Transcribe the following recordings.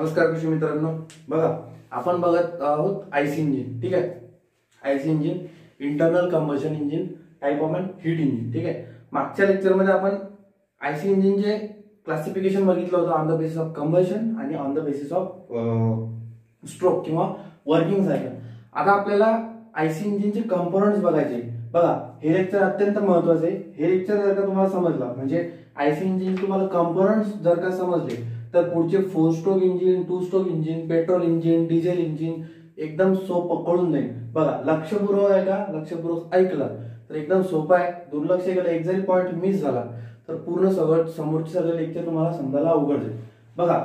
नमस्कार कृषी मित्रांनो, बघा आपण बघत आहोत आयसी इंजिन. ठीक आहे, IC engine internal combustion engine, type of and heat engine. ठीक आहे, मागच्या लेक्चरमध्ये आपण आयसी इंजिनचे क्लासिफिकेशन बघितलं होतं on the basis of combustion आणि on the basis of stroke किंवा वर्किंग सायकल. आता आपल्याला आयसी इंजिनचे कंपोनंट्स बघायचे. बघा, हे लेक्चर अत्यंत महत्त्वाचं आहे. हे लेक्चर जर का तुम्हाला समजलं, म्हणजे आयसी इंजिन तुम्हाला कंपोनंट्स जर का समजले, तर पुढचे 4 stroke engine, 2 stroke engine, petrol engine, diesel engine एकदम सोपं कळून जाईल. बघा, लक्षपूर्वक आहे का, लक्षपूर्वक ऐकलं तर एकदम सोपं आहे. दुर्लक्ष केलं, एक जरी पॉईंट मिस झाला तर पूर्ण समोरचे सगळे लेक्चर तुम्हाला समजायला अवघड जाईल. बघा,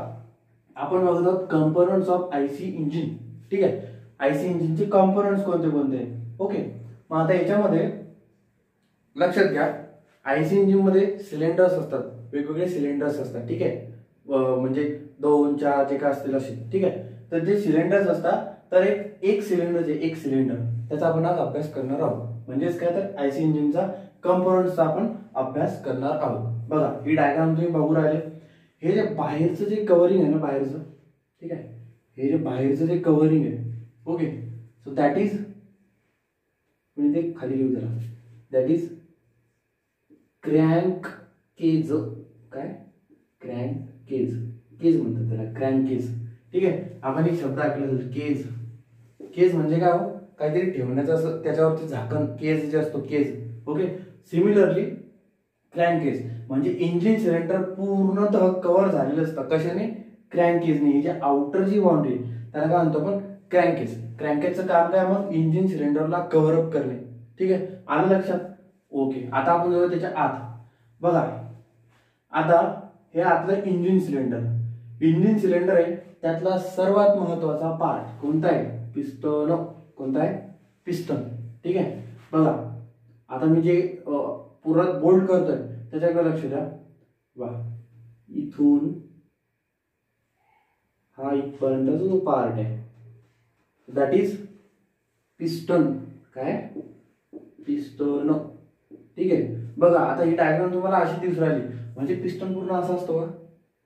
आपण बघत आहोत कंपोनंट्स ऑफ आयसी इंजिन. ठीक आहे, आयसी इंजिनचे कंपोनंट्स कोणते कोणते. ओके, मग आता याच्यामध्ये लक्षात घ्या, आयसी इंजिन मध्ये सिलेंडर्स असतात, वेगवेगळे सिलेंडर्स असतात. ठीक आहे, म्हणजे 2, 4 जे काय असतील असे. ठीक आहे, तर जे सिलेंडर्स असतात, तर एक सिलेंडर त्याचा आपण आज अभ्यास करणार आहोत. म्हणजेच काय, तर आयसी इंजिनचा कंपोनंट्सचा आपण अभ्यास करणार आहोत. बघा, ही डायग्राम तुम्ही बघू राहिले. हे जे बाहेरचं जे कव्हरिंग आहे ना, बाहेरचं, ठीक आहे, हे जे बाहेरचं जे कव्हरिंग आहे, ओके, सो दॅट इज, म्हणजे ते खाली लिहू जरा, दॅट इज क्रँक केज. काय, क्रँक केज, केज म्हणतात त्याला, क्रँक केज. ठीक आहे, आपण एक शब्द ऐकला, केज. केज म्हणजे काय हो, काहीतरी ठेवण्याचं असं त्याच्यावरती झाकण, केज जे असतो, case. Okay, similarly crank case म्हणजे इंजिन सिलेंडर पूर्णतः कव्हर झालेलं असतं. कशाने, क्रँक केजने. ही जे आउटर जी बाउंड्री त्याला काय म्हणतो आपण, क्रँक केज. क्रँक केजचं काम काय, मग इंजिन सिलेंडरला कव्हर अप करणे. ठीक आहे, आलं लक्षात. ओके, आता आपण जाऊया त्याच्या आत. बघा, आता हे आतलं इंजिन सिलेंडर. इंजिन सिलेंडर आहे, त्यातला सर्वात महत्वाचा पार्ट कोणता आहे, पिस्टन. कोणता आहे, पिस्टन. ठीक आहे, बघा आता मी जे पुरात बोल्ट करतोय त्याच्याकडे लक्ष द्या. वा, इथून हा इथपर्यंतचा जो पार्ट आहे दॅट इज पिस्टन. काय, पिस्टन. ठीक आहे, बघा आता ही डायग्राम तुम्हाला अशी दिसून राहिली, म्हणजे पिस्टन पूर्ण असा असतो का,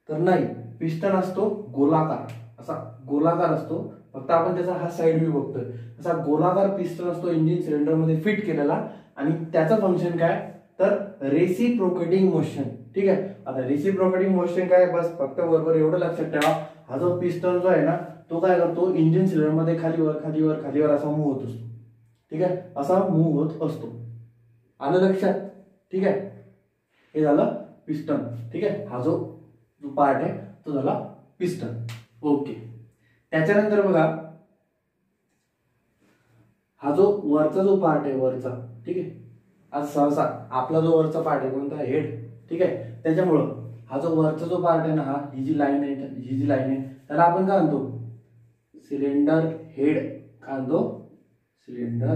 तर नाही. पिस्टन असतो गोलाकार, असा गोलाकार असतो. फक्त आपण त्याचा हा साइड व्ह्यू बघतोय. असा गोलाकार पिस्टन असतो इंजिन सिलेंडर मध्ये फिट केलेला, आणि त्याचं फंक्शन काय, तर रेसिप्रोकेटिंग मोशन. ठीक आहे, आता रेसिप्रोकेटिंग मोशन काय, बस फक्त बरोबर एवढं लक्षात ठेवा. हा जो पिस्टन जो आहे ना, तो काय करतो, इंजिन सिलेंडर मध्ये खालीवर खालीवर खालीवर असा मूव्ह होत असतो. ठीक आहे, असा मूव्ह होत असतो. आलं लक्षात. ठीक आहे, हे झालं पिस्टन. ठीक आहे, हा जो पार्ट आहे तो झाला पिस्टन. ओके, त्याच्यानंतर बघा, हा जो वरचा जो पार्ट आहे वरचा, ठीक आहे, आज सहसा आपला जो वरचा पार्ट आहे कोणता, हेड. ठीक आहे, त्याच्यामुळं हा जो वरचा जो पार्ट आहे ना, हा ही जी लाईन आहे त्याला आपण काय म्हणतो, सिलेंडर हेड. काय म्हणतो, सिलेंडर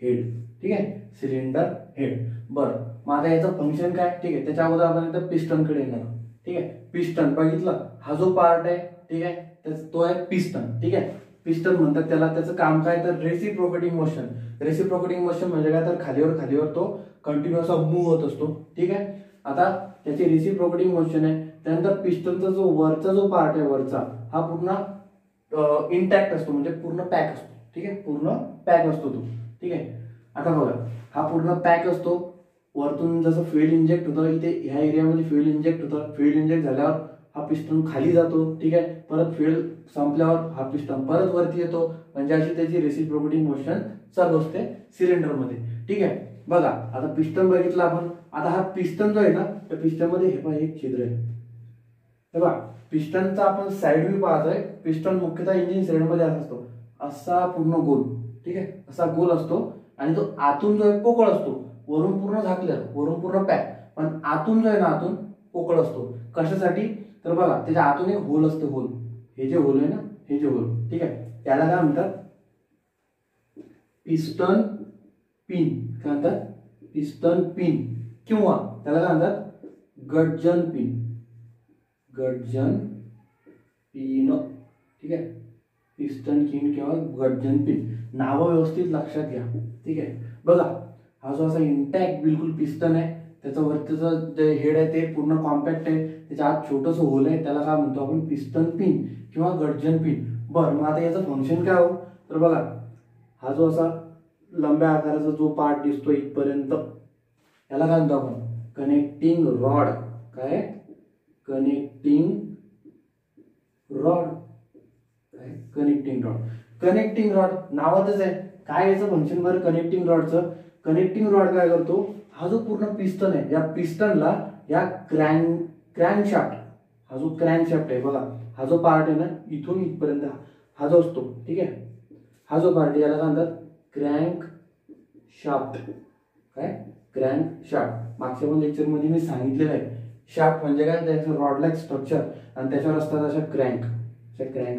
हेड. ठीक आहे, सिलेंडर हेड. बरं, मग आता याचं फंक्शन काय. ठीक आहे, त्याच्या अगोदर आपण इथं पिस्टन कडे येणार. ठीक आहे, पिस्टन बघितलं, हा जो पार्ट आहे, ठीक आहे, तो आहे पिस्टन. ठीक आहे, पिस्टन म्हणतात त्याला. त्याचं काम काय, तर रेसिप्रोकेटिंग मोशन. रेसिप्रोकेटिंग मोशन म्हणजे काय, तर खालीवर खालीवर तो कंटिन्युअस मूव्ह होत असतो. ठीक आहे, आता त्याची रेसिप्रोकेटिंग मोशन आहे. त्यानंतर पिस्टनचा जो वरचा जो पार्ट आहे वरचा, हा पूर्ण इंटॅक्ट असतो, म्हणजे पूर्ण पॅक असतो. ठीक आहे, पूर्ण पॅक असतो तो. ठीक आहे, आता बघा, हा पूर्ण पॅक असतो. वरतून जसं फ्युएल इंजेक्ट होतं, इथे ह्या एरियामध्ये फ्युएल इंजेक्ट होतं. फ्युएल इंजेक्ट झाल्यावर हा पिस्टन खाली जातो. ठीक आहे, परत फ्युएल संपल्यावर हा पिस्टन परत वरती येतो. म्हणजे अशी त्याची रेसिप्रोकेटिंग मोशन चालू असते सिलेंडर मध्ये. ठीक आहे, बघा आता पिस्टन बघितलं आपण. आता हा पिस्टन जो आहे ना, त्या पिस्टन मध्ये हे पहा, एक छिद्र आहे. हे बघा, पिस्टनचा आपण साइड व्ह्यू पाहतोय. पिस्टन मुख्यतः इंजिन सिलेंडर मध्ये असा असतो, असा पूर्ण गोल. ठीक आहे, असा गोल असतो, आणि तो आतून जो आहे पोकळ असतो. वरून पूर्ण झाकलं, वरून पूर्ण पॅक, पण आतून जो आहे ना, आतून पोकळ असतो. कशासाठी, तर बघा त्याच्या आतून एक होल असते. होल, हे जे होल आहे ना, हे जे होल, ठीक आहे, त्याला काय म्हणतात, पिस्टन पिन. काय म्हणतात, पिस्टन पिन, किंवा त्याला काय म्हणतात, गडजन पिन. गडजन पिन. ठीक आहे, पिस्टन पिन किंवा गडजन पिन, नाव व्यवस्थित लक्षात घ्या. ठीक आहे, बघा हा जो असा इंटॅक्ट बिलकुल पिस्टन आहे, त्याचं वरचं जे हेड आहे ते पूर्ण कॉम्पॅक्ट आहे, त्याच्या आत छोटंसं होल आहे, त्याला काय म्हणतो आपण पिस्टन पिन किंवा गर्जन पिन. बरं, मग आता याचं फंक्शन काय हो, तर बघा हा जो असा लंब्या आकाराचा जो पार्ट दिसतो इथपर्यंत, याला काय म्हणतो आपण कनेक्टिंग रॉड. काय कनेक्टिंग रॉड, काय कनेक्टिंग रॉड. कनेक्टिंग रॉड नावातच आहे. काय याचं फंक्शन बरं कनेक्टिंग रॉडचं. कनेक्टिंग रॉड काय करतो, हा जो पूर्ण पिस्टन आहे या पिस्टनला या क्रॅन्कशाफ्ट, हा जो क्रॅन्कशाफ्ट आहे बघा, हा जो पार्ट आहे ना इथून इथपर्यंत हा जो असतो, ठीक आहे, हा जो पार्ट याला काय म्हणतात क्रॅन्क शाफ्ट. काय क्रॅन्क शाफ्ट. मागच्या पण लेक्चर मध्ये मी सांगितलेलं आहे, शाफ्ट म्हणजे काय, त्याचं रॉड लाईक स्ट्रक्चर आणि त्याच्यावर असतात अशा क्रॅन्क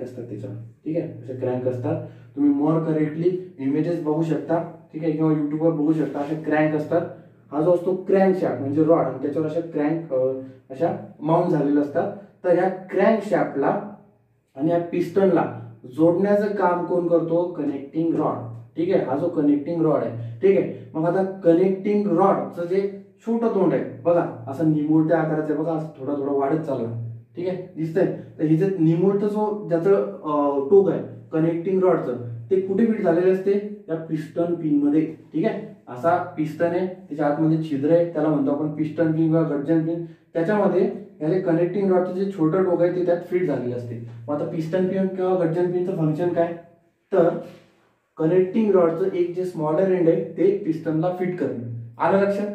असतात त्याच्यावर, ठीक आहे, अशा क्रॅन्क असतात. तुम्ही मोर करेक्टली इमेजेस बघू शकता, ठीक आहे, किंवा युट्यूबवर बघू शकता, अशा क्रॅन्क असतात. हा जो असतो क्रॅन्क शाफ्ट म्हणजे रॉड आणि त्याच्यावर अशा क्रॅन्क अशा माउंट झालेल्या असतात. तर ह्या क्रॅन्क शाफ्टला आणि या पिस्टनला जोडण्याचं काम कोण करतो, कनेक्टिंग रॉड. ठीक आहे, हा जो कनेक्टिंग रॉड आहे, ठीक आहे. मग आता कनेक्टिंग रॉडचं जे छोटं तोंड आहे बघा, असं निमुळत्या आकाराचं आहे बघा, असं थोडा थोडा वाढत चालला, ठीक आहे, दिसतंय. तर हे जे निमुळतं जो ज्याचं टोक आहे कनेक्टिंग रॉडचं, ते कुठे फिट झालेले असते, या पिस्टन पिन मध्ये. ठीक आहे, असा पिस्टन आहे, त्याच्या आतमध्ये छिद्र आहे, त्याला म्हणतो आपण पिस्टन पिन किंवा गर्जन पिन. त्याच्यामध्ये या जे कनेक्टिंग रॉडचं जे छोटं टोक आहे ते त्यात फिट झालेलं असते. मग आता पिस्टन पिन किंवा गर्जन पिनचं फंक्शन काय, तर कनेक्टिंग रॉडचं एक जे स्मॉलर एंड आहे ते पिस्टनला फिट करणे. आलं लक्षात,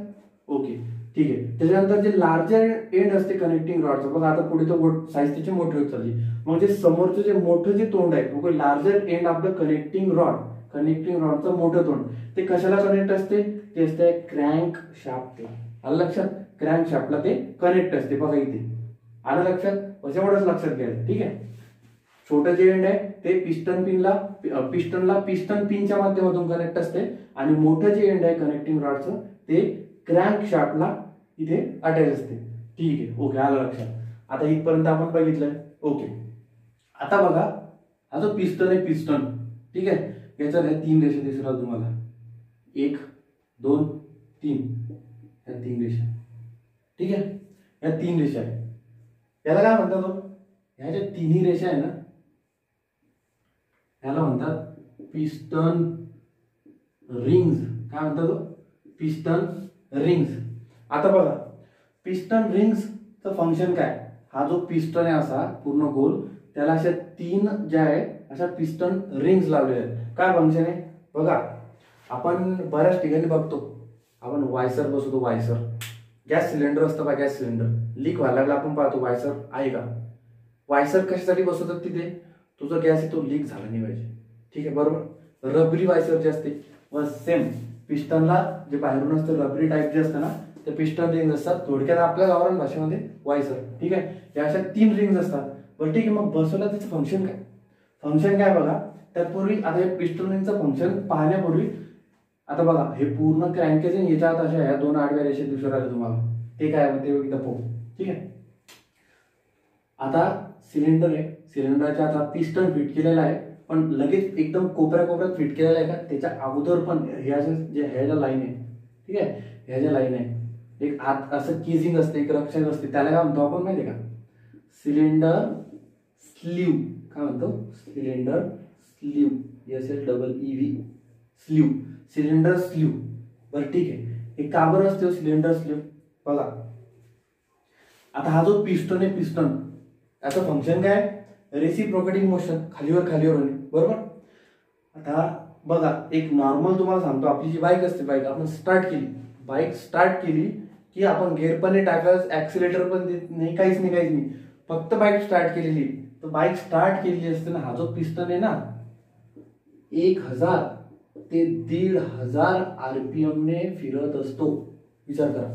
ओके, ठीक आहे. त्याच्यानंतर जे लार्जर एंड असते कनेक्टिंग रॉडचं बघा, आता पुढे तो साईज त्याची मोठी होत चालली, म्हणजे समोरचं जे मोठं जे तोंड आहे लार्जर एंड आपलं कनेक्टिंग रॉडचं मोठं तोंड ते कशाला कनेक्ट असते, ते असते क्रॅन्क शाफ्टला. आलं लक्षात, क्रॅन्क शाफ्टला ते कनेक्ट असते बघा इथे. आलं लक्षात, एवढंच लक्षात घ्यायचं, ठीक आहे. छोटं जे एंड आहे ते पिस्टनला पिस्टन पिनच्या माध्यमातून कनेक्ट असते आणि मोठं जे एंड आहे कनेक्टिंग रॉडचं ते क्रॅन्क शाफ्टला इथे अटॅच असते. ठीक आहे, ओके, आलं लक्षात. आता इथपर्यंत आपण बघितलंय, ओके. आता बघा हा जो पिस्टन आहे पिस्टन, ठीक आहे, याच्यात ह्या 3 रेषा दिसणार तुम्हाला, 1 2 3, ह्या 3 रेषा, ठीक आहे, ह्या 3 रेषा आहे. याला काय म्हणतात, ह्या ज्या तिन्ही रेषा आहे ना ह्याला म्हणतात पिस्टन रिंग्स. काय म्हणतात, पिस्टन रिंग्स. आता बघा पिस्टन रिंग्सचं फंक्शन काय, हा जो पिस्टन आहे असा पूर्ण गोल, त्याला अशा 3 ज्या आहे अशा पिस्टन रिंग्स लावलेल्या आहेत. काय फंक्शन आहे बघा, आपण बऱ्याच ठिकाणी बघतो, आपण वायसर बसवतो, वायसर गॅस सिलेंडर असतं बघा, गॅस सिलेंडर लीक व्हायला लागला आपण पाहतो वायसर आहे का. वायसर कशासाठी बसवतात तिथे, तुझा गॅस आहे तो लीक झाला नाही पाहिजे, ठीक आहे, बरोबर. रबरी वायसर जे असते, व सेम पिस्टनला जे बाहेरून असतं रबरी टाईप जे असतं ना, ते पिस्टन रिंग्स असतात. थोडक्यात आपल्या गावरान भाषेमध्ये वायसर, ठीक आहे. या अशा 3 रिंग्स असतात. बरं, ठीक आहे, मग बसवला त्याचं फंक्शन काय, बघा. त्यापूर्वी आता हे पिस्टन रिंगचं फंक्शन पाहण्यापूर्वी आता बघा हे पूर्ण क्रॅन्केज याच्यात अशा ह्या 2 आडव्या रेषा दिसून राहिले तुम्हाला, ते काय ते एकदा पाहू, ठीक आहे. आता सिलेंडर आहे, सिलेंडरच्या आता पिस्टन फिट केलेला आहे, पण लगेच एकदम कोपऱ्यात फिट केलेला आहे का, त्याच्या अगोदर पण ह्या ज्या लाईन आहे, ठीक आहे, ह्या ज्या लाईन आहे, एक आत असं केजिंग असते, एक रक्षक असते, त्याला काय म्हणतो आपण माहिती आहे का, सिलेंडर स्लीव. काय म्हणतो, cylinder slew, SLEEV, slew, cylinder slew. बरं, ठीक आहे. एक का बरं असते सिलेंडर स्लीव बघा. आता हा जो पिस्टन आहे पिस्टन, याचं फंक्शन काय, रेसिप्रोकेटिंग मोशन, खालीवर होणे, बरोबर. आता बघा एक नॉर्मल तुम्हाला सांगतो, आपली जी बाईक असते, बाईक आपण स्टार्ट केली की आपण गेअर पण नाही टाकलं, ऍक्सिलेटर पण देत नाही, काहीच नाही, फक्त बाईक स्टार्ट केलेली. तर बाईक स्टार्ट केलेली असते ना, हा जो पिस्टन आहे ना 1000 ते 1500 RPM ने फिरत असतो. विचार करा,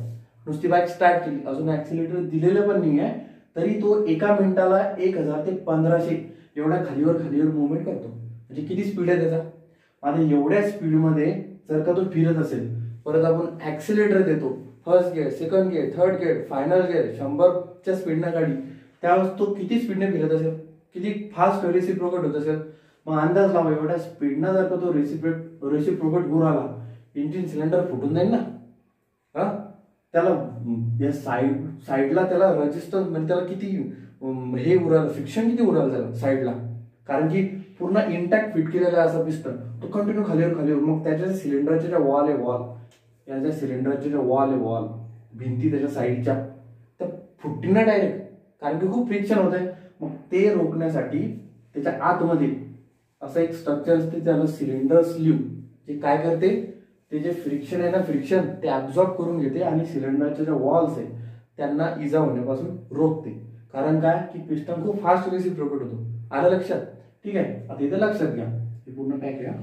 नुसती बाईक स्टार्ट केली, अजून ऍक्सिलेटर दिलेलं पण नाही आहे, तरी तो एका मिनिटाला 1000 ते 1500 एवढ्या खालीवर मुवमेंट करतो. म्हणजे किती स्पीड आहे त्याचा. आणि एवढ्या स्पीडमध्ये जर का तो फिरत असेल, परत आपण ऍक्सिलेटर देतो, first gear, second gear, third gear, final gear, 100च्या स्पीडनं गाडी, त्यावेळेस तो किती स्पीडने फिरत असेल, किती फास्ट रेसिप्रोकेट होत असेल. मग अंदाज लावा, एवढ्या स्पीडनं जर का तो रेसिप्रोकेट होऊन आला, इंजिन सिलेंडर फुटून जाईल ना. हा, त्याला या साईडला त्याला रेजिस्टन्स म्हणजे त्याला किती हे उरायला, फ्रिक्शन किती उरायला त्याला साईडला, कारण की पूर्ण इंटॅक्ट फिट केलेला आहे असा पिस्टन, तो कंटिन्यू खालीवर मग त्याच्या सिलेंडरच्या ज्या वॉल आहे वॉल, या ज्या सिलेंडरच्या ज्या वॉल आहे वॉल, भिंती त्याच्या साईडच्या त्या फुटतील ना डायरेक्ट, कारण की खूप फ्रिक्शन होत आहे. मग ते रोखण्यासाठी त्याच्या आतमध्ये असं एक स्ट्रक्चर असते, त्याला सिलेंडर स्लीव्ह, जे काय करते, ते जे फ्रिक्शन आहे ना, फ्रिक्शन ते ऍब्झॉर्ब करून घेते आणि सिलेंडरच्या ज्या वॉल्स आहे त्यांना इजा होण्यापासून रोखते. कारण काय की पिस्टन खूप फास्ट रिसिप्रोकेट होतो. आलं लक्षात? ठीक आहे. आता इथे लक्षात घ्या, हे पूर्ण पॅक घ्या.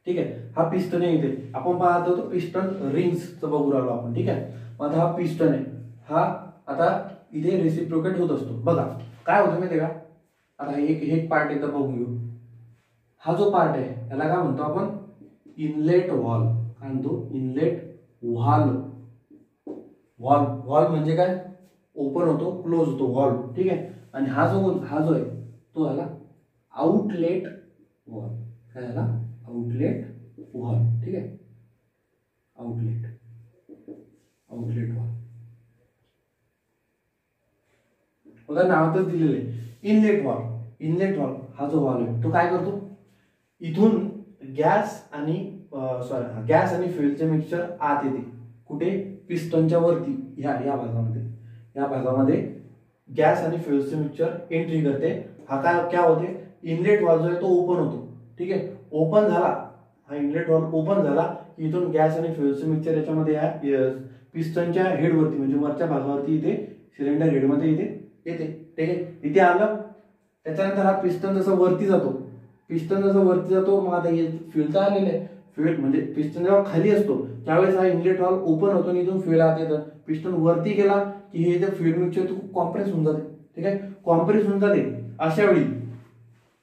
ठीक आहे. हा पिस्टन आहे, इथे आपण पाहतो तो पिस्टन रिंग्सचं बघू राहिलो आपण. ठीक आहे. मग आता हा पिस्टन आहे, हा आता इथे रिसिप्रोकेट होत असतो. बघा काय होतं माहिती आहे का, आता एक पार्ट एकदा बघून घेऊ. हा जो पार्ट आहे त्याला काय म्हणतो आपण, इनलेट व्हॉल्व. काय म्हणतो? Inlet valve. व्हॉल्व म्हणजे काय, ओपन होतो क्लोज होतो व्हॉल्व. ठीक आहे. आणि हा जो आहे तो झाला आउटलेट व्हॉल्व. काय झाला? Outlet valve. ठीक आहे. आउटलेट व्हॉल्व बघा नावातच दिलेलं आहे इनलेट व्हॉल्व. इनलेट व्हॉल्व हा जो व्हॉल्व आहे तो काय करतो, इथून गॅस आणि फ्युएलचे मिक्सचर आत येते. कुठे? पिस्टनच्या वरती, ह्या भागामध्ये गॅस आणि फ्युएलचे मिक्सचर एंट्री करते. हा काय होते, इनलेट व्हॉल्व जो आहे तो ओपन होतो. ठीक आहे. ओपन झाला, हा इनलेट व्हॉल्व ओपन झाला की इथून गॅस आणि फ्युएलचे मिक्सचर याच्यामध्ये पिस्टनच्या हेडवरती म्हणजे वरच्या भागावरती इथे सिलेंडर हेडमध्ये इथे येते. ठीक आहे. इथे आलं, त्याच्यानंतर हा पिस्टन जसं वरती जातो मग आता हे फ्युएलचं आलेलं आहे. फ्युएल म्हणजे पिस्टन जेव्हा खाली असतो त्यावेळेस हा इनलेट व्हॉल्व ओपन होतो आणि इथून फ्युएल आत येतं. पिस्टन वरती गेला की हे जे फ्युएल मिक्सचर खूप कॉम्प्रेस होऊन जाते. ठीक आहे. कॉम्प्रेस होऊन जाते अशा वेळी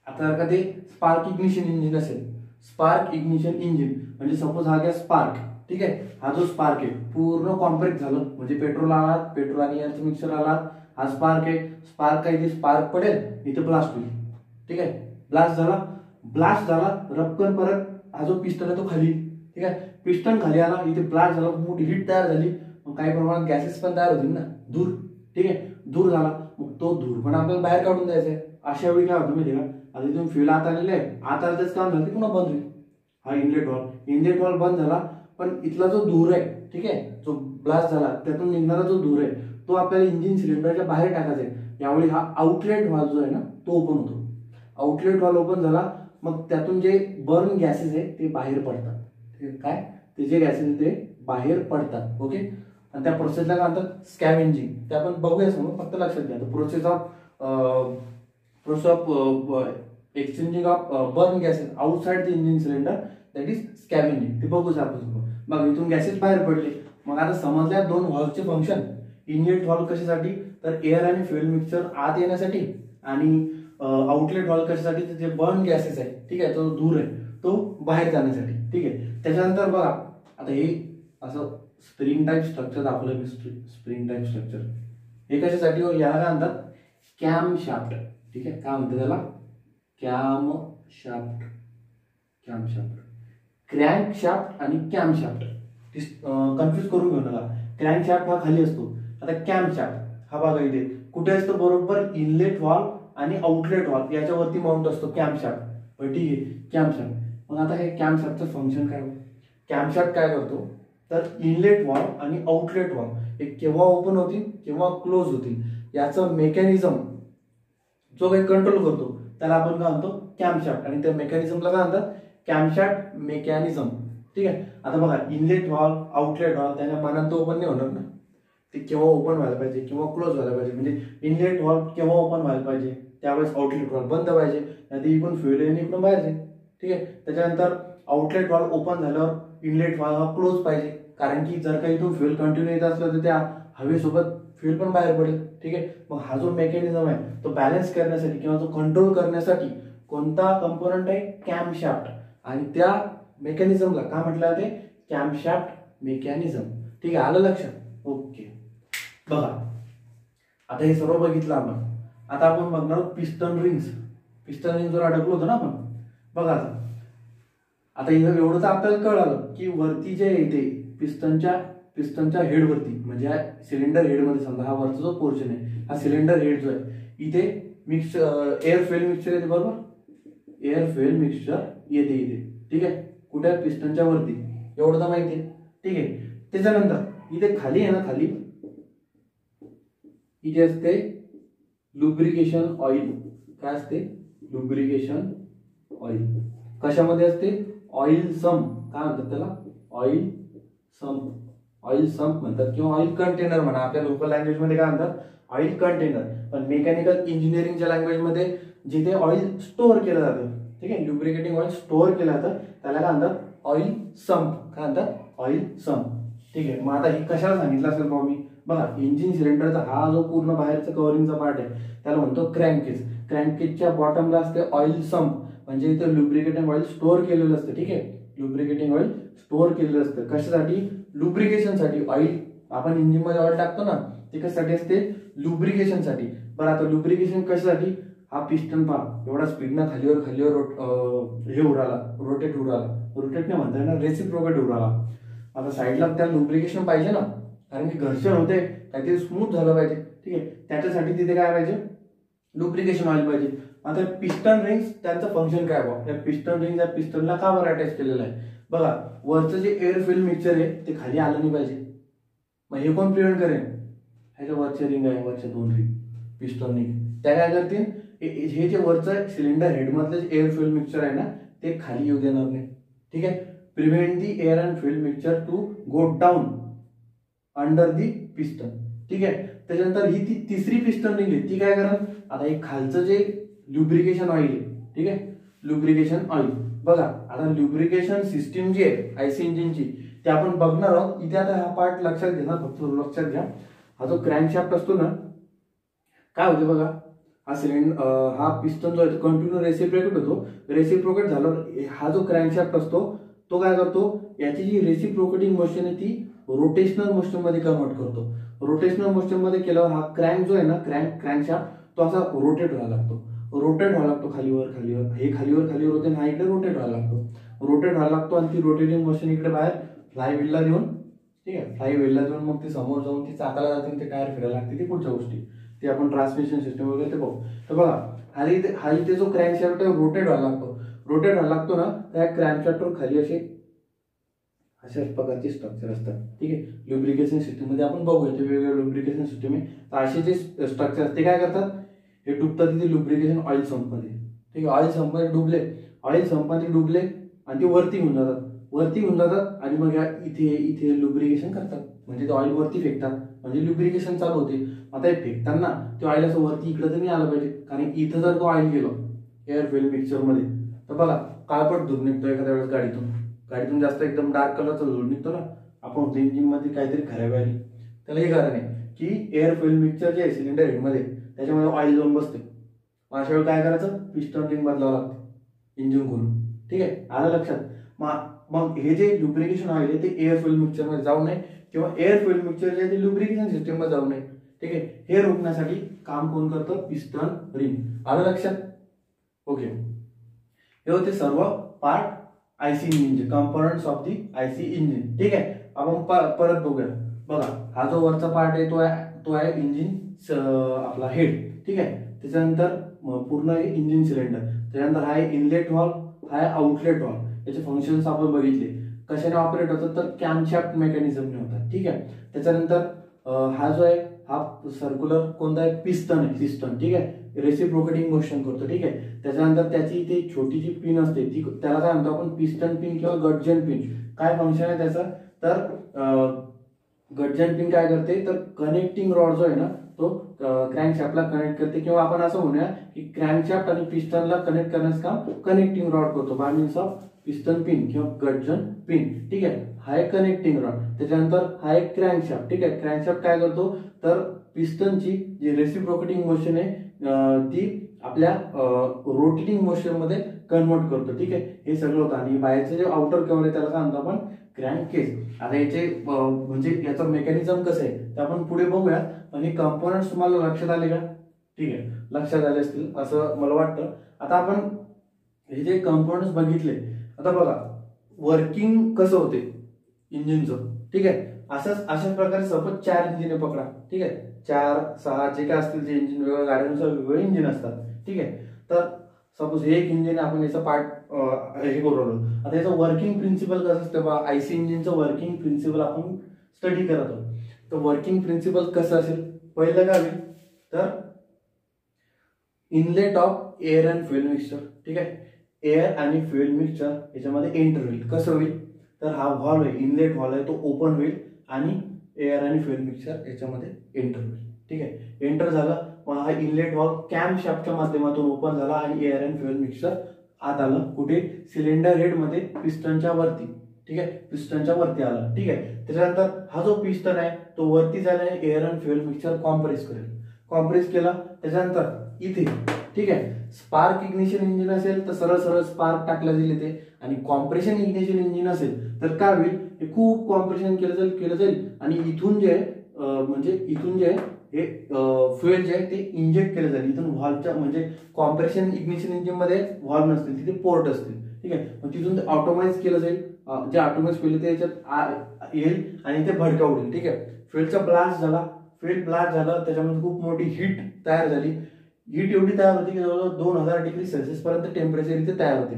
आता जर का ते स्पार्क इग्निशन इंजिन असेल, स्पार्क इग्निशन इंजिन म्हणजे सपोज हा गॅस स्पार्क. ठीक आहे. हा जो स्पार्क आहे पूर्ण कॉम्प्रेस झालं म्हणजे पेट्रोल आणि एअरचं मिक्सचर आला, हा स्पार्क आहे. स्पार्क पडेल, इथे ब्लास्ट होईल. ठीक आहे. ब्लास्ट झाला रपकन परत हा जो पिस्टन आहे तो खाली. ठीक आहे. पिस्टन खाली आला, इथे ब्लास्ट झाला, मोठी हीट तयार झाली, मग काही प्रमाणात गॅसेस पण तयार होतील ना, धूर. ठीक आहे. धूर झाला, मग तो धूर पण आपल्याला बाहेर काढून द्यायचा आहे. अशा वेळी काय होतं माहिती का, आता इथून फ्युएल आत आलेले आहे, आत आलं काम झालं ते पुन्हा बंद होईल. हा इनलेट व्हॉल्व बंद झाला, पण इथला जो धूर आहे, ठीक आहे, जो ब्लास्ट झाला त्यातून निघणारा जो धूर आहे तो आपल्याला इंजिन सिलेंडरच्या बाहेर टाकायचा आहे. यावेळी हा आउटलेट व्हॉल्व जो आहे ना तो ओपन होतो. आउटलेट व्हॉल्व ओपन झाला, मग त्यातून जे बर्न गॅसेस आहे ते बाहेर पडतात. काय ते जे गॅसेस ते बाहेर पडतात. ओके. आणि त्या प्रोसेसला काय म्हणतात, स्कॅव्हेंजिंग. ते आपण बघूया समोर, फक्त लक्षात घ्या. Process of exchanging of burn gases outside the engine cylinder, that is scavenging. ते बघूच आपण समोर. मग इथून गॅसेस बाहेर पडले. मग आता समजल्या दोन व्हॉल्वचे फंक्शन. इनलेट व्हॉल्व कशासाठी, तर एअर आणि फ्युएल मिक्सचर आत येण्यासाठी, आणि आउटलेट व्हॉल्व कशासाठी, जे बर्न गॅसेस आहे, ठीक आहे, तो धूर आहे तो बाहेर जाण्यासाठी. ठीक आहे. त्याच्यानंतर बघा आता हे असं स्प्रिंग टाईप स्ट्रक्चर दाखवलं मी. स्प्रिंग टाईप स्ट्रक्चर हे कशासाठी, याला काय म्हणतात, कॅम शाफ्ट. ठीक आहे. काय म्हणतात त्याला, कॅम शाफ्ट. क्रँक शाफ्ट आणि कॅम शाफ्ट कन्फ्युज करून घेऊ नका. क्रँक शाफ्ट हा खाली असतो, आता कॅम शाफ्ट हा बघा इथे कुठे असतो, बरोबर इनलेट व्हॉल्व आणि आउटलेट व्हॉल्व याच्यावरती माउंट असतो कॅम शाफ्ट. ठीक आहे. Cam shaft. मग आता हे कॅम शाफ्टचं फंक्शन काय, कॅम शाफ्ट काय करतो, तर इनलेट व्हॉल्व आणि आउटलेट व्हॉल्व हे केव्हा ओपन होतील केव्हा क्लोज होतील याचं मेकॅनिझम जो काही कंट्रोल करतो त्याला आपण काय म्हणतो, कॅम शाफ्ट. आणि त्या मेकॅनिझमला काय म्हणतात, कॅम शाफ्ट मेकॅनिझम. ठीक आहे. आता बघा इनलेट व्हॉल्व आउटलेट व्हॉल्व त्याच्या मनात तो ओपन नाही होणार ना, ते केव्हा ओपन व्हायला पाहिजे किंवा क्लोज व्हायला पाहिजे. म्हणजे इनलेट व्हॉल्व केव्हा ओपन व्हायला पाहिजे, त्यावेळेस आउटलेट व्हॉल्व बंद पाहिजे, नाही इकडून फ्युएल आणि इकडून बाहेर जाईल. ठीक आहे. त्याच्यानंतर आउटलेट व्हॉल्व ओपन झाल्यावर इनलेट व्हॉल्व हा क्लोज पाहिजे, कारण की जर काही इथून फ्युएल कंटिन्यू येत असलं तर त्या हवेसोबत फ्युएल पण बाहेर पडेल. ठीक आहे. मग हा जो मेकॅनिझम आहे तो बॅलन्स करण्यासाठी किंवा जो कंट्रोल करण्यासाठी कोणता कंपोनंट आहे, कॅम शाफ्ट. आणि त्या मेकॅनिझमला काय म्हटलं जाते, कॅम शाफ्ट मेकॅनिझम. ठीक आहे. आलं लक्षात. ओके. बघा आता हे सर्व बघितलं आपण. आता आपण बघणार पिस्टन रिंग्स. पिस्टन रिंग जर अडकलो होतं ना आपण, बघा आता एवढं तर आपल्याला कळालं की वरती जे येते पिस्टनच्या पिस्टनच्या हेडवरती, म्हणजे या सिलेंडर हेडमध्ये समजा हा वरचा जो पोर्शन आहे, हा सिलेंडर हेड जो आहे, इथे एअर फ्युएल मिक्सचर येते, बरोबर, एअर फ्युएल मिक्सचर येते इथे, ठीक आहे, कुठे, पिस्टनच्या वरती, एवढं तर माहिती आहे, ठीक आहे. त्याच्यानंतर इथे खाली आहे ना, खाली इथे असते लुब्रिकेशन ऑइल. काय असते? Lubrication oil. कशामध्ये असते? Oil sump. काय म्हणतात त्याला? Oil sump. ऑइल सम्प म्हणतात किंवा ऑइल कंटेनर म्हणा. आपल्या लोकल लँग्वेज मध्ये काय म्हणतात? Oil container. पण मेकॅनिकल इंजिनिअरिंगच्या लँग्वेज मध्ये जिथे ऑइल स्टोअर केलं जातं, ठीक आहे, लुब्रिकेटिंग ऑइल स्टोअर केलं जातं, त्याला काय म्हणतात? Oil sump. काय म्हणतात? Oil sump. ठीक आहे. मग आता हे कशाला सांगितलं असेल भाऊ मी? बघा, इंजिन सिलेंडरचा हा जो पूर्ण बाहेरचा कव्हरिंगचा पार्ट आहे त्याला म्हणतो क्रँकेज. क्रँकेजच्या बॉटमला असते ऑइल सम्प, म्हणजे इथे लुब्रिकेटिंग ऑइल स्टोअर केलेलं असतं. ठीक आहे, लुब्रिकेटिंग ऑइल स्टोअर केलेलं असतं. कशासाठी? लुब्रिकेशनसाठी. ऑइल आपण इंजिन मध्ये ऑइल टाकतो ना, ते कशासाठी असते? लुब्रिकेशनसाठी. बरं, आता लुब्रिकेशन कशासाठी? हा पिस्टन पहा एवढा स्पीडनं खालीवर खालीवर हे उराला, रोटेट उराला, रोटेट नाही म्हणता येणार, रेसिप्रोकेट उराला. आता साईडला त्या लुब्रिकेशन पाहिजे ना, कारण की घर्षण होते, काहीतरी स्मूथ झालं पाहिजे. ठीक आहे, त्याच्यासाठी तिथे काय पाहिजे? लुब्रिकेशन ऑइल पाहिजे. आता पिस्टन रिंग्स त्यांचं फंक्शन काय बघा? या पिस्टन रिंग या पिस्टनला का बरं अटॅच केलेलं आहे? बघा, वरचं जे एअर फिल्ड मिक्सचर आहे ते खाली आलं नाही पाहिजे. मग हे कोण प्रिव्हेंट करेल? ह्याच्या वरच्या रिंग आहे, वरच्या दोन रिंग पिस्टन रिंग, त्या काय करतील? हे जे वरचं सिलेंडर हेडमधलं जे एअर फ्युएल मिक्सचर आहे ना, ते खाली येऊ देणार नाही. ठीक आहे, prevent the air and fuel mixture to go down under the piston. ठीक आहे, त्याच्यानंतर ही ती तिसरी पिस्टन रिंग आहे, ती काय करणार? आता हे खालचं जे लुब्रिकेशन ऑइल आहे, ठीक आहे, लुब्रिकेशन ऑइल. बघा, आता लुब्रिकेशन सिस्टीम जी आहे आयसी इंजिनची, ते आपण बघणार आहोत. इथे आता हा पार्ट लक्षात घेणार, फक्त लक्षात घ्या. हा जो क्रँकशाफ्ट असतो ना, काय होते बघा, हा सिलेंडर हा पिस्टन जो आहे कंटिन्यू रेसिप्रोकेट होतो. रेसिप्रोकेट झाल्यावर हा जो क्रँकशाफ्ट असतो तो काय करतो? याची जी रेसिप्रोकेटिंग मोशन आहे ती रोटेशनल मोशन मध्ये कन्वर्ट करतो. रोटेशनल मोशन मध्ये केल्यावर हा क्रँक जो आहे ना, क्रँकशाफ्ट तो असा रोटेट व्हायला लागतो. रोटेट व्हायला लागतो खालीवर खालीवर, हे खालीवर खालीवर होते, हा इकडे रोटेट व्हायला लागतो. रोटेट व्हायला लागतो आणि ती रोटेटिंग मोशन इकडे बाहेर फ्लाय व्हीलला देऊन, ठीक आहे, फ्लाय व्हीलला देऊन मग ती समोर जाऊन ती चाकाला जाते, ते टायर फिरायला लागते, ती पुढच्या गोष्टी ते आपण ट्रान्समिशन सिस्टम वगैरे ते बघू. तर बघा, हा इथे जो क्रँकशाफ्ट रोटेट व्हायला लागतो, रोटेट व्हायला लागतो ना, त्या क्रँकशाफ्टवर खाली अशाच प्रकारचे स्ट्रक्चर असतात. ठीक आहे, लुब्रिकेशन सिस्टम मध्ये आपण बघूया ते वेगवेगळे लुब्रिकेशन सिस्टम आहे. तर असे जे स्ट्रक्चर ते काय करतात? हे डुबतात तिथे लुब्रिकेशन ऑइल संपमध्ये. ठीक आहे, ऑइल संपमध्ये डुबले, ऑइल संपमध्ये डुबले आणि ते वरती होऊन जातात, वरती होऊन जातात आणि मग इथे इथे लुब्रिकेशन करतात, म्हणजे ते ऑइल वरती फेकतात, म्हणजे लुब्रिकेशन चालू होते. आता हे फेकताना ते ऑइल असं वरती इकडे तर नाही आलं पाहिजे, कारण इथं जर तो ऑइल गेलो एअर फ्युएल मिक्सचर मध्ये तर बघा काळपट धूर निघतो एखाद्या वेळेस गाडीतून जास्त एकदम डार्क कलरचा धूर निघतो ना, आपण इंजिन मध्ये काहीतरी खराबी आली, त्याला हे कारण आहे की एअर फ्युएल मिक्सचर जे आहे सिलेंडर हेडमध्ये त्याच्यामध्ये ऑइल जाऊन बसते. अशा वेळी काय करायचं? पिस्टन रिंग बदलावं लागते इंजिन खोलून. ठीक आहे, आलं लक्षात? मग हे जे लुब्रिकेशन ऑइल आहे ते एअर फ्युएल मिक्सचर मध्ये जाऊ नये किंवा एअर फ्युएल मिक्सचर जे आहे ते लुब्रिकेशन सिस्टम मध्ये जाऊ नये. ठीक आहे, हे रोखण्यासाठी काम कोण करतं? Piston ring. आलं लक्षात? ओके, हे होते सर्व पार्ट आयसी इंजिनचे, components of the IC engine. ठीक आहे, आपण परत बघूया. बघा, हा जो वरचा पार्ट आहे तो आहे इंजिन आपला हेड. ठीक आहे, त्याच्यानंतर पूर्ण इंजिन सिलेंडर, त्याच्यानंतर हा आहे इनलेट व्हॉल्व, हा आहे आउटलेट व्हॉल्व. याचे फंक्शन्स आपण बघितले. कशाने ऑपरेट होतात? तर कॅमशाफ्ट मेकॅनिझमने होतात. ठीक आहे, त्याच्यानंतर हा जो आहे हा सर्क्युलर कोणता आहे? पिस्टन आहे, पिस्टन. ठीक आहे, रेसिप्रोकेटिंग मोशन करतो. ठीक आहे, त्याच्यानंतर त्याची ती छोटी जी पिन असते ती त्याला काय म्हणतो आपण? पिस्टन पिन किंवा गटजन पिन. काय फंक्शन आहे त्याचं? तर गटजन पिन काय करते? तर कनेक्टिंग रॉड जो आहे ना तो क्रँकशाफ्टला कनेक्ट करते, किंवा आपण असं म्हणूया की क्रँकशाफ्ट आणि पिस्टनला कनेक्ट करण्याचं काम कनेक्टिंग रॉड करतो bye means of piston pin किंवा गटजन पिन. ठीक आहे, हा एक कनेक्टिंग रॉड. त्याच्यानंतर हा एक क्रँकशाफ्ट. ठीक आहे, क्रँकशाफ्ट काय करतो? तर पिस्टनची जी रेसिप्रोकेटिंग मोशन आहे ती आपल्या रोटेटिंग मोशन मध्ये कन्वर्ट करतो. ठीक आहे, हे सगळं होतं. आणि बाहेरचं जे आउटर कव्हर आहे त्याला काय म्हणतो आपण? क्रँककेस. आता याचे म्हणजे याचं मेकॅनिझम कसं आहे ते आपण पुढे बघूया, पण हे कंपोनंट्स तुम्हाला लक्षात आले का? ठीक आहे, लक्षात आले असतील असं मला वाटतं. आता आपण हे जे कंपोनंट्स बघितले, आता बघा वर्किंग कसं होते इंजिनचं. ठीक आहे, असंच अशाच प्रकारे सपोज 4 इंजिन पकडा, ठीक आहे, 4 6 जे काय असतील ते इंजिन वेगवेगळ्या गाड्यांनुसार वेगवेगळे इंजिन असतात, ठीक आहे. तर सपोज एक इंजिन आपण याचा पार्ट हे करू राहिलो. आता याचं वर्किंग प्रिन्सिपल कसं असतं बा, आयसी इंजिनचं वर्किंग प्रिन्सिपल आपण स्टडी करत आहोत. तर वर्किंग प्रिन्सिपल कसं असेल, पहिलं काय होईल तर inlet of air and fuel mixture, ठीक आहे, एअर आणि फ्युएल मिक्सचर याच्यामध्ये एंटर होईल. कसं होईल तर हा व्हॉल्व आहे, इनलेट व्हॉल्व आहे, तो ओपन होईल आणि एअर आणि फ्युएल मिक्सचर याच्यामध्ये एंटर होईल, ठीक आहे. एंटर झालं मग हा इनलेट व्हॉल्व कॅम शाफ्टच्या माध्यमातून ओपन झाला आणि एअर अँड फ्युएल मिक्सचर आत आलं. कुठे, सिलेंडर हेड मध्ये पिस्टनच्या वरती, ठीक आहे, पिस्टनच्या वरती आलं, ठीक आहे. त्याच्यानंतर हा जो पिस्टन आहे तो वरती झाल्याने air and fuel mixture compress करेल. कॉम्प्रेस केला त्याच्यानंतर इथे, ठीक आहे, स्पार्क इग्निशन इंजिन असेल तर सरळ सरळ स्पार्क टाकला जाईल इथे, आणि कॉम्प्रेशन इग्निशन इंजिन असेल तर काय होईल, हे खूप कॉम्प्रेशन केलं जाईल आणि इथून जे म्हणजे इथून जे हे फ्युएल जे आहे ते इंजेक्ट केलं जाईल. इथून व्हॉल्वच्या म्हणजे कॉम्प्रेशन इग्निशन इंजिन मध्ये व्हॉल्व नसतील, तिथे पोर्ट असतील, ठीक आहे. मग तिथून ते ऑटोमाइज केलं जाईल. जे ऑटोमाइज फ्युएल ते याच्यात येईल आणि ते भडका उडेल, ठीक आहे. फ्युएलचा ब्लास्ट झाला, फ्युएल ब्लास्ट झालं, त्याच्यामध्ये खूप मोठी हीट तयार झाली. हीट एवढी तयार होती की जवळजवळ 2000 डिग्री सेल्सिअस पर्यंत टेम्परेचर इथे तयार होते,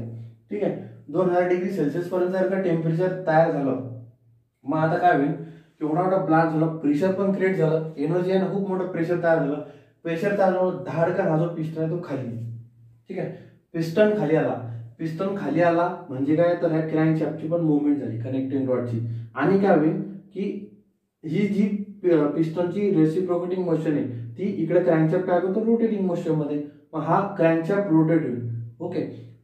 ठीक आहे. 2000 डिग्री सेल्सिअस पर्यंत जर का टेम्परेचर तयार झालं, मग आता काय होईल, एवढा मोठा ब्लास्ट झाला, प्रेशर पण क्रिएट झालं, एनर्जी आहे ना, खूप मोठं प्रेशर तयार झालं. प्रेशर तयार झालं, धाडकन हा जो पिस्टन आहे तो खाली, ठीक आहे, पिस्टन खाली आला. पिस्टन खाली आला म्हणजे काय तर ह्या क्रँकशाफ्टची पण मुवमेंट झाली कनेक्टिंग रॉडची, आणि काय होईल की ही जी पिस्टनची रेसिप्रोकेटिंग मोशन आहे ती इकडे क्रँकशाफ्ट काय करतो, रोटेटिंग मोशन मध्ये. मग हा क्रँकशाफ्ट रोटेट होईल, ओके.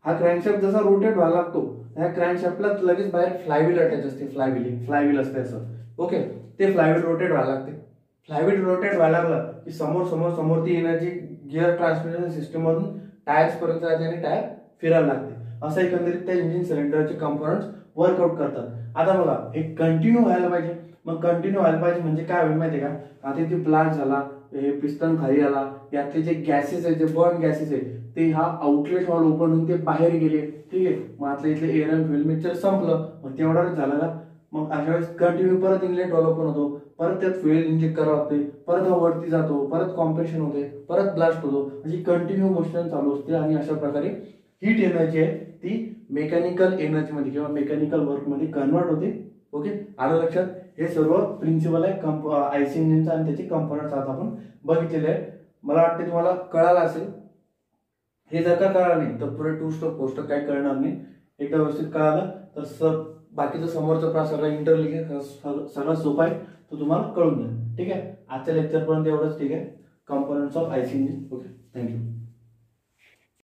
हा क्रँकशाफ्ट जसा रोटेट व्हायला लागतो, ह्या क्रँकशाफ्टला लगेच बाहेर फ्लायव्हील अटॅच असते, फ्लायव्हील असते असं, ओके. ते फ्लायव्हील रोटेट व्हायला लागते. फ्लायव्हील रोटेट व्हायला लागलं की समोर ती एनर्जी गिअर ट्रान्समिशन सिस्टम मधून टायर्स पर्यंत जाते आणि टायर फिरायला लागते. असं एकंदरीत त्या इंजिन सिलेंडरचे कंपोनंट्स वर्कआउट करतात. आता बघा, हे कंटिन्यू व्हायला पाहिजे. मग कंटिन्यू व्हायला पाहिजे म्हणजे काय होईल माहितीये का, आता इथे ब्लास्ट झाला, हे पिस्टन खाली आला, यातले जे गॅसेस आहे, जे बर्न गॅसेस आहे ते हा आउटलेट व्हॉल्व ओपन होऊन ते बाहेर गेले, ठीक आहे. मग आता इथले एअर अँड फ्युएल मिक्सचर संपलं. मग तेवढाच झाला का, मग अशा वेळेस कंटिन्यू परत इनलेट व्हॉल्व ओपन होतो, परत त्यात फ्युएल इंजेक्ट करावं लागते, परत हा वरती जातो, परत कॉम्प्रेशन होते, परत ब्लास्ट होतो, म्हणजे कंटिन्यू मोशन चालू असते. आणि अशा प्रकारे हीट एनर्जी आहे ती मेकॅनिकल एनर्जी मध्ये किंवा मेकॅनिकल वर्क मध्ये कन्वर्ट होते, ओके. आलं लक्षात. हे सर्व प्रिन्सिपल आहे आयसी इंजिनचा आणि त्याचे कंपोनंट्स आता आपण बघितलेले आहे. मला वाटते तुम्हाला कळालं असेल. हे जर का कळालं नाही तर पुढे 2 स्टॉक पोस्ट काही कळणार नाही. एकदा व्यवस्थित कळालं तर बाकीचं समोरचं सगळं इंटरलिंक सगळं सोपं आहे, तो तुम्हाला कळून जाईल, ठीक आहे. आजच्या लेक्चर पर्यंत एवढंच, ठीक आहे. Components of IC engine, okay. Thank you.